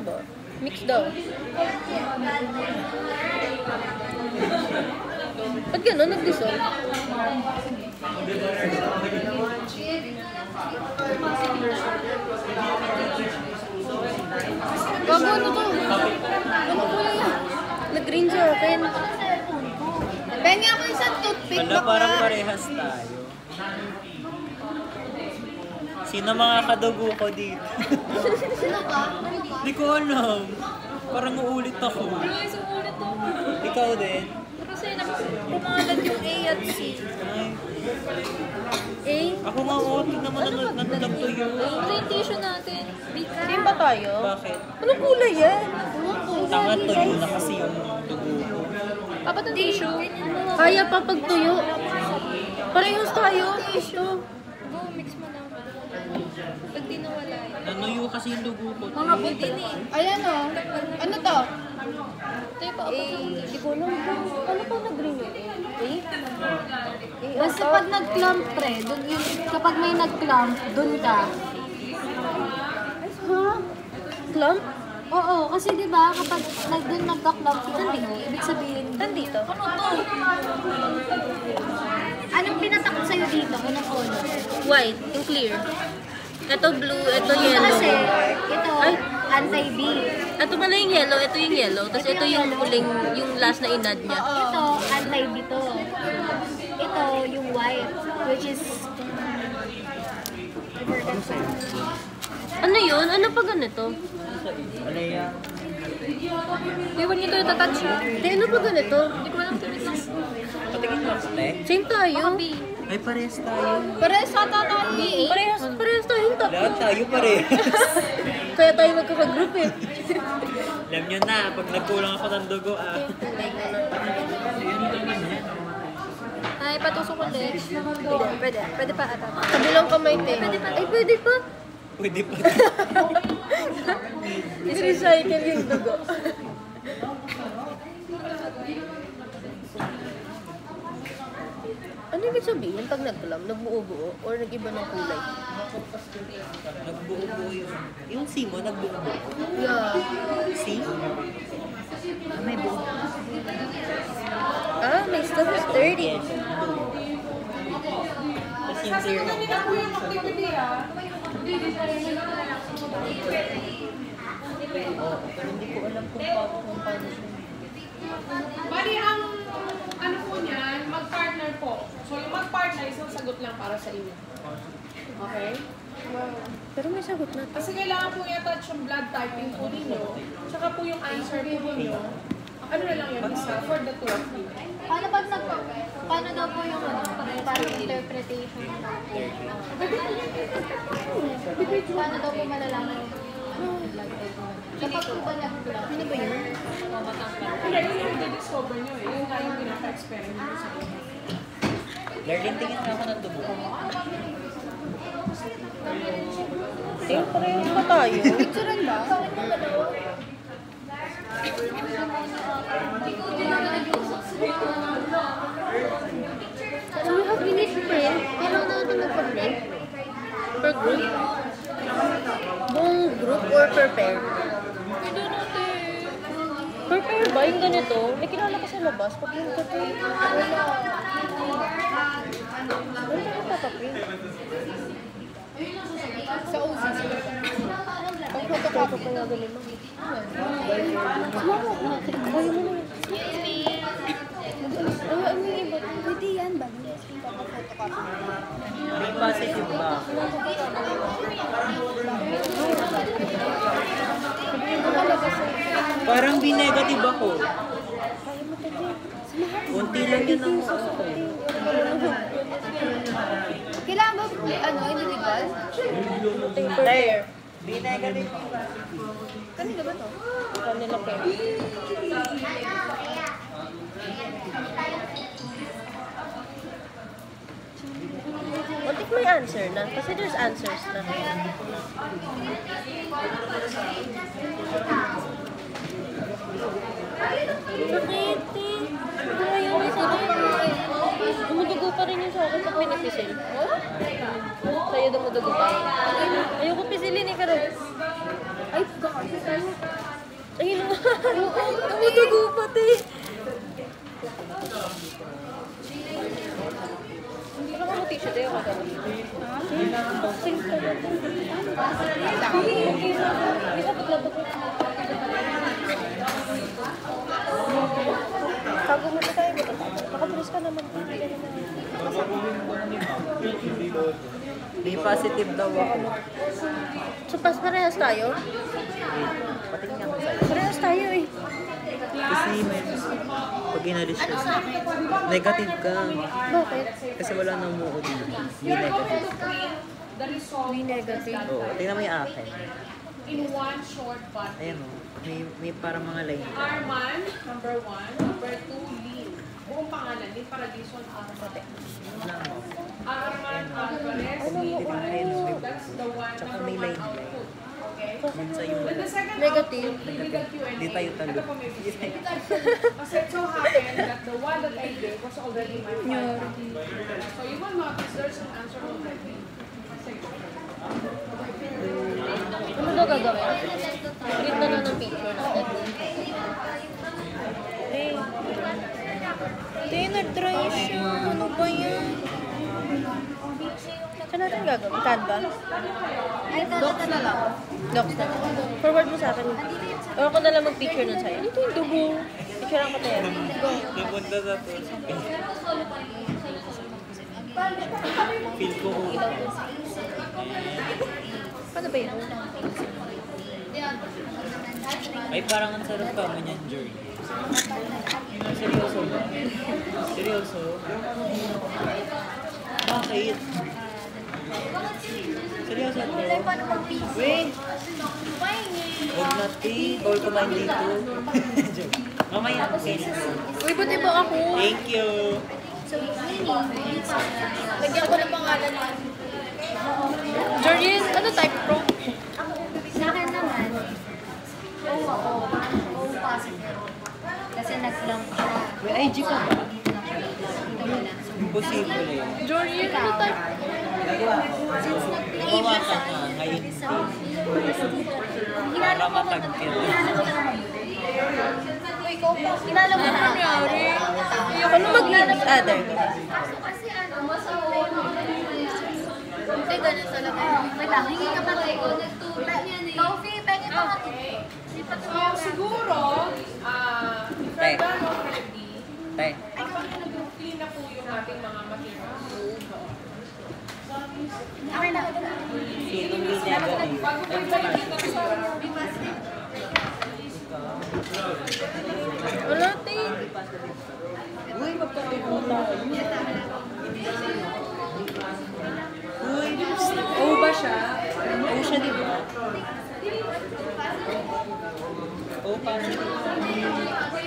ba? Mix daw. Ba't gano'n? Nag-dissolve? Bago, ano to? Ano kulay yan? Nag-green sa akin. Pengi ako isang toothpick. Wala, parang parehas tayo. Sino mga kadugo ko dito? Sino ka? Hindi ko alam. Parang uulit ako. Guys, ulit ako. Ikaw din? Kasi pumalat yung A at C. Ay. Ako nga, tingnan mo nagtuyo. Orientation natin. Same ba tayo? Bakit? Anong kulay yan? Tanga, tuyo na kasi yung dugo ko. Dapat ang tissue. Kaya pa pagtuyo. Parehas tayo. Ito. Go, mix mo na. Pag di nawala yun. Nanuyo kasi yung dugo ko. Mga buti ni. Ayan o. Ano to? Ito yung paabot ng Hindi ko alam. Ano pa nag-green yun? Basta pag nag-clump pre, dun yung, kapag may nag-clump, dun ka. Ha? Clump? Oo, kasi di ba kapag dun nagka-clump, nandito, ibig sabihin, Nandito. ano to? anong pinatakot sa'yo dito? Anong color? White. Yung clear. Ito blue. Ito Ito yellow. kasi, ito, Ay. anti-B. Ito pala yung yellow. Ito yung yellow. Tapos ito yung huling, yung last na inad niya. Ito, anti-B to. Ito, yung white, which is, Ano yun? Ano pa ganito? Ano yan? Ewan nyo ito yung tatouch ha? Hindi, ano pa ganito? Hindi ko alam ito yung Patingin mo ako, te. Same tayo. Ay, parehas tayo. parehas sa tatang B. Parehas tayo yung tatlo. Lahat tayo parehas. Kaya tayo magkakagroup eh. Alam nyo na, pag nagkulang ako ng dugo, Ay, patusok ulit. Pwede. Pwede pa ata. Kabilang kamay te. Ay, pwede pa. Pwede pa. I-recycle yung dugo. Ano ibig sabihin pag nagkulam? Nagbuo-buo? Or nag-iba ng kulay? Nagbuo-buo yung C mo, nagbuo-buo. Yeah. C? May buo. Ah, may stuff is dirty. Yes. Tapos yung clear. Oh, pero hindi ko alam kung paano siya. Bali, ang ano po niyan, mag-partner po. So, yung mag-partner, isang sagot lang para sa inyo. Okay? Pero may sagot na. Kasi kailangan po i-attach yung blood typing po ninyo. Tsaka po yung answer po ninyo. Ano na lang yun, isa for the two of you. Paano daw po yung parang interpretation natin? Paano daw po malalaman yung blood type mo? Kapag po ba nag-clump? Ano ba yun? Hindi, yun yung i-discover nyo eh. Yun nga yung pinaka-experiment nyo sa inyo. Darlene, tingin na ako ng dugo. Same parehas pa tayo. Picturean ba? So we have minute print. Kailangan natin magpa-print? Per group? Buong group or per pair? Per pair ba? Yung ganito? May kilala ko sa labas. Pag-print ko ito. Wala. Wala ka papaprint. Sa OC. Ang photocopy ko nga ganun mo. Sumama ko. Kaya mo na yun. Ano yung iba? Pwede yan ba? May positive ba? Parang B-negative ako. Kunti lang yun ang ako. Kailangan ba individual? Pair. B-negative. Kanina ba to? Kanila pair. What if may answer na? Kasi there's answers na. Sakit eh. Ayaw may sakit. Dumudugo pa rin yun sa akin pag pinipisil. Sa'yo dumudugo pa. Ayoko pisilin eh, Karo. Ay, God. Tumutugo pati. Hindi lang ako t-shirt eh. Ako gano'n. Sago mo na tayo. Nakapulis ka naman. May positive daw ako. So, pas parehas tayo? Patingin ako sa'yo. Parehas tayo eh. Kasi may pag inalis siya, negative ka. Bakit? Kasi wala nang umuo dito. May negative. The result May negative. Oo, tingnan mo yung akin. in one short button. Ayan o. May parang mga line. Arman, number 1. Number 2, Lin. Buong pangalan, Lin Paradison Arman. Arman Alvarez, Lin Paradison. That's the one, Tsaka number may 1 line. output. Okay? Yun sa'yo. Then the second Negative. output, with the Q&A. Di tayo talo. Ito po may mistake. Kasi it so happened that the one that I gave was already my file. So you will notice there's an answer already. Ano daw gagawin? Print na lang ng picture natin. Nag-try siya. Ano ba yan? Saan natin gagawin? Canva? Docs na lang. Docs na lang. Forward mo sa akin. O ako na lang mag-picture nun sa'yo. Ito yung dugo. Picture lang ko tayo. Go. Napunta sa to. Feel ko kung Paano ba yun? ay parang ang sarap ka mo niyan, Jory. Seryoso ba? Seryoso? Bakit? Seryoso to? Paano mag-pizza? Wait! Huwag na tea. Bawal kumain dito. Joke. Mamaya. Okay. Uy, ba't iba ako? Thank you! Lagyan ko ng pangalan. Jordan, ano type pro? Sa akin naman, oo ako. Oo positive. Kasi nag-lump siya. May IG ka ba? Imposible eh. Jordan, ano type? Nagawa ko. Nagawa ka na. Ngayon para matagkit. Kinala mo na. Nangyari? Ano mag-other? Kaso kasi ano, masawin mo. Hindi, ganun talaga. Wait lang, hingi ka pa tayo. Coffee, pwede pa ka. So, siguro, if we're done already, Tay. clean na po yung ating mga materials. Okay na. Sinong ginagawa? Bago pa yung Wala, tayo. Uy, magkakita tayo. Uy, Oo ba siya? Oo siya, di ba? oh, paano?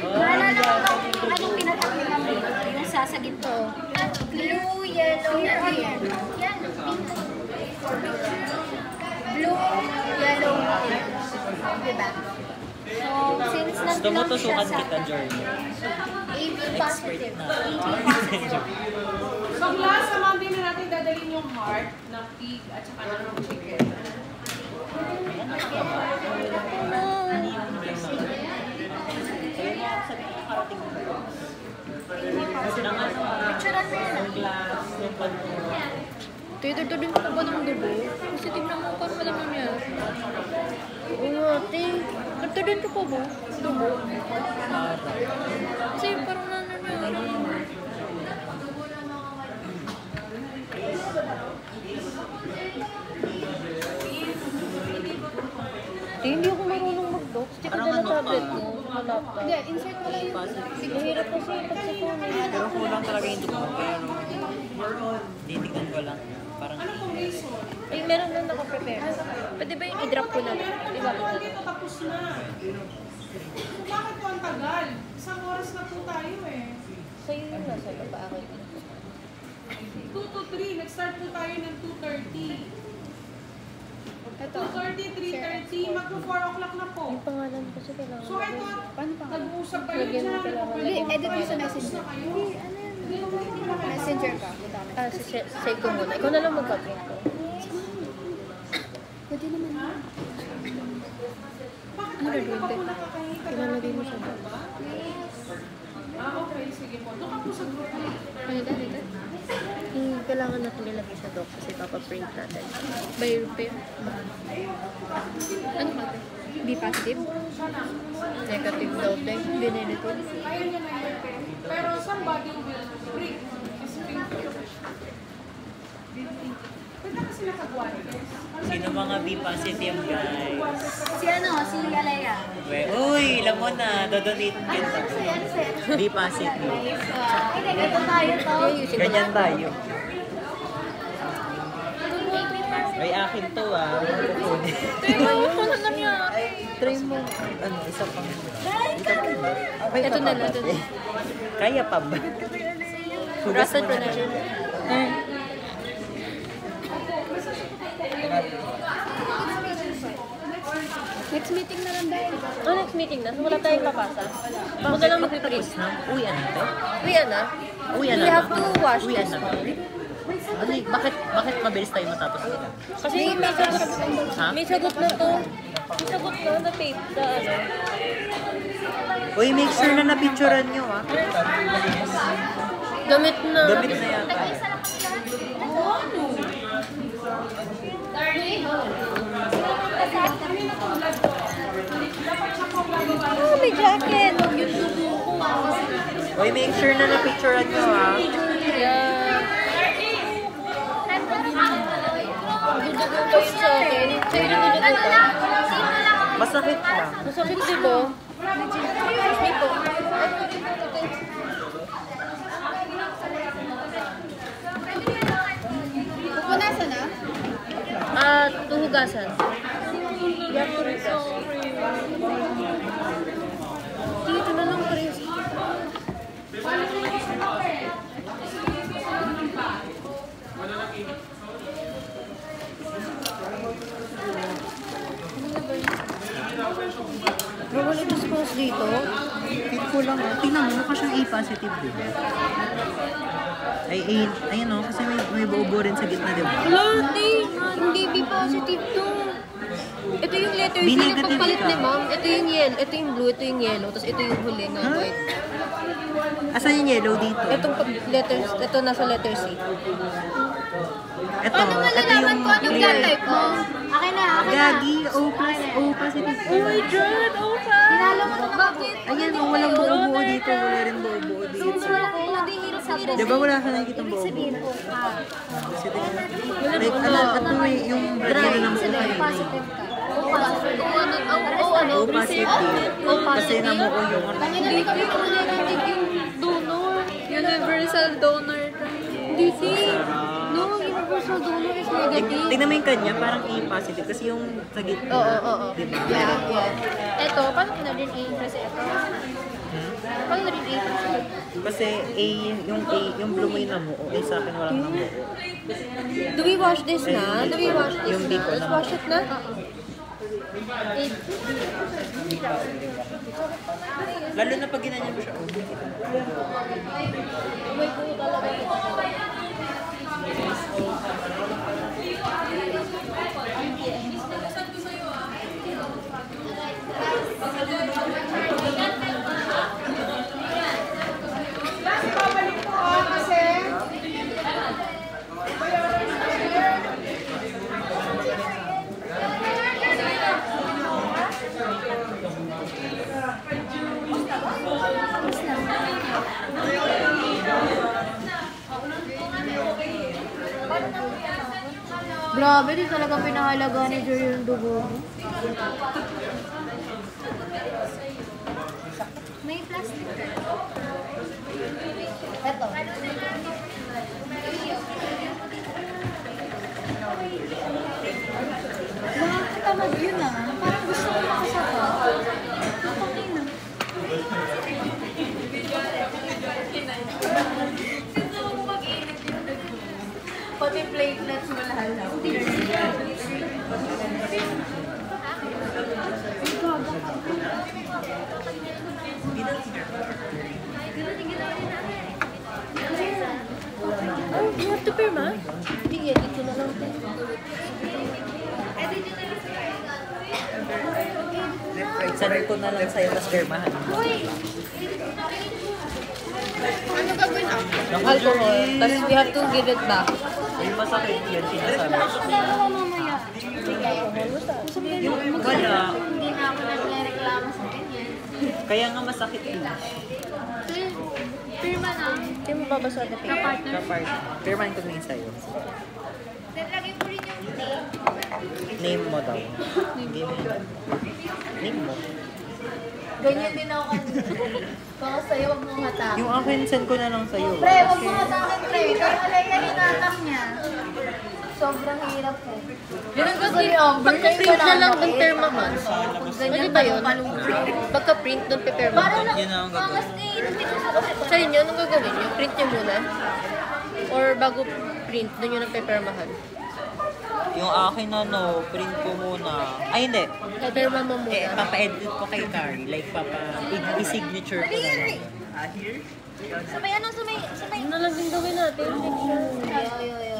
Naalala ko ba anong pinatak nila mo? Yung sasagit to. Blue, yellow, green. Yan, pink. Blue, yellow, green. Diba? So, since Gusto mo nag-lump siya tusukan sa kita, Jory. AB Expert positive. na. So, last naman din na natin dadalhin yung heart ng pig at saka ng chicken. Picturean mo yan. Glass, yung pag-o. Tayo, din ko ba ng dugo? Kasi tignan mo parang wala nangyari. Oo, ate. Nagtadin ka pa ba? Dugo? Kasi parang nangyari. Hindi ako marunong mag-docs. Hindi ko Parang dala ano tablet pa? mo. Sa laptop. Hindi, insert mo lang yung... Mahirap kasi pag sa phone. Pero kulang talaga yung dugo. Pero titignan ko lang. Parang Ano pong reason? Ay, meron na naka-prepare. Pwede ba yung i-drop ko na lang? Di ba? Ito dito tapos na. So, bakit po ang tagal? Isang oras na po tayo eh. Sa'yo yun na. Sa'yo pa ako yun. 2 to 3. Nag-start po tayo ng 2:30. Ito. 2:30, 3:30, magpo 4 o'clock na po. Yung pangalan kasi kailangan. So ito, nag-uusap kayo Lagyan mo dyan. kailangan. Hindi, edit mo sa messenger. Messenger ka. Ah, save ko muna. Ikaw na lang mag-print ko. Pwede naman. Bakit kayo pa po nakakahiga? Ilalagay mo sa box. Okay, sige po. Doon ka po sa group. Ano dito? Kailangan natin nilagay sa doc kasi papaprint natin. By repair? Ano ba ito? B positive? Negative daw din. B negative. Ayun yun na yun. Pero somebody will bring. Pwede kasi nakagawa nito. Sino mga B positive, guys? Si ano, si Alea. Uy, alam mo na, dodonate kita. B positive. Hindi, ganito tayo to. Ganyan tayo. Ay, akin to ah. Kukunin. Ano nangyari? Try mo. Ano, isa pang... Ay, Ito na lang. Kaya pa ba? Hugas Rusted mo na production. lang. Next meeting na lang dahil. Oh, next meeting na. So, wala tayong papasa. Ako na lang mag-freeze. Uy, ano to? Uy, ano? Uy, ano We have to wash Uy, this ano one. Ano eh, bakit mabilis tayo matapos nila? Kasi may sagot, Ha? may sagot na to. May sagot na tape sa ano. Uy, make sure na napicturean nyo ah. Gamit na. Gamit na yata. Oh, may jacket. Uy, make sure na napicturean nyo ah. Yeah. Dudugo pa yun sa akin. Sa'yo na dudugo ka. Masakit lang. Masakit di ba? Dito. Pupunasan na? Tuhugasan. Dito na lang, Chris. Bawal i-dispose dito. Feel ko lang ah. Tingnan mo, mukha siyang A positive diba? Ay, ayun o, kasi may buo-buo rin sa gitna diba? Wala, hindi B positive to. Ito yung letter B C na negative pagpalit ka. ni ma'am. Ito yung yellow, ito yung blue, ito yung yellow, tapos ito yung huli na Huh? white. Asan yung yellow dito? Itong letter, ito nasa letter C. Ito, Paano malalaman ko anong blood type mo? Akin na, akin na. Gagi, O positive. Oh my God! Oh my! Tinalo mo na bakit? Ayan, oh, walang buo-buo dito. Wala rin buo-buo dito. Diba wala ka nakikita buo-buo? Kasi like, ano eh, yung brand na namuo kayo. Positive ka. O positive. Kasi namuo yung ano. Hindi yung donor. Universal donor. Hindi. No, universal donor is negative. Tingnan mo yung kanya, parang A positive. Kasi yung sa gitna. Oo. Diba? Yeah. Ito, paano na rin A kasi ito? Paano na rin A? Kasi A, yung blue mo yung namuo. Eh sa akin walang namuo. Do we wash this na? Do we wash this Yung na? dito Let's na. wash it na? Lalo na pag ginanyan mo siya. Babalik po kasi Grabe, di talaga pinahalaga ni Jer yung dugo mo. May plastic ka. Eto. Nakakatamad yun ah. Parang gusto ko makasaka. Nakakapin na. Pati platelets mo lahat lang. Oh, you have to pirma? Hindi, edit ko na lang. Left, right, Send ko na lang sa'yo, tapos pirmahan mo. Ano gagawin ako? Alcohol. Tapos we have to give it back. Ay, masakit yun, sinasabi. mamaya. Yung wala, Hindi na ako nagre-reklamo sa ganyan. kaya nga masakit yun. Pirma na. Hindi mo babasa na paper. Kapartner. Kapart. Pirmahan ko na sa'yo. Then, lagay mo rin yung name. Name mo daw. Name mo. Ganyan din ako kanina. Baka sa'yo, wag mong hatak. Yung akin, send ko na lang sa'yo. Pre, wag mong hatakin, pre. Kaya Alea hinatak niya. Sobrang hirap po. Yun ang gagawin. Pagka-print na lang ng pirmahan. Pwede ba yun? Pagka-print doon pipirma. Para lang, Yun ang gagawin. mangas ni Inutin ko sa Sa inyo, anong gagawin nyo? Print nyo muna? Or bago print, doon nyo ng pipirmahan? Yung akin print ko muna. Ay, hindi. Pirma mo Eh, muna. papa-edit ko kay Carrie. Like, i-signature ko na lang. Sabay, ano, sabay. Ano na lang din gawin natin? Yo.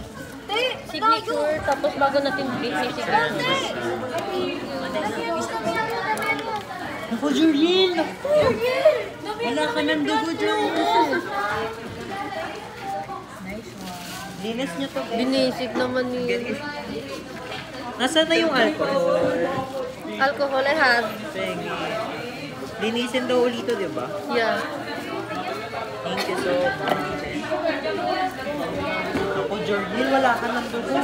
Te, Signature, tapos bago natin print, signature. Naku, Juliel! Naku! Wala ka ng dugo dyan! Linis niyo to, guys. Binisip naman ni... Nasaan na yung alcohol? Alcohol I have. Sige. Linisin daw ulit ito, di ba? Yeah. Thank you so much. Ako, Jordan, wala ka ng dugo.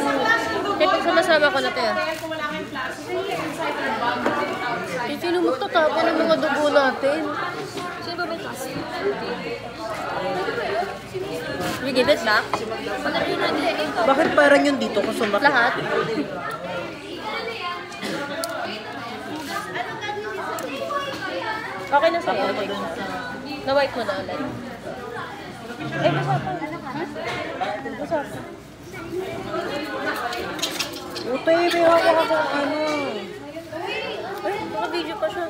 Eh, pag sumasama ko na ito. Kung wala kang plastic, inside the bag, Eh, sino magtatapon ng mga dugo natin? Sino ba may plastic? We give it back? Bakit parang yung dito ko sumakit? Lahat? Okay na sa'yo. Na-wipe mo na ulit. Eh, basa pa. Basa pa. Utay, may hawak ako ano. Ay, naka-video pa siya.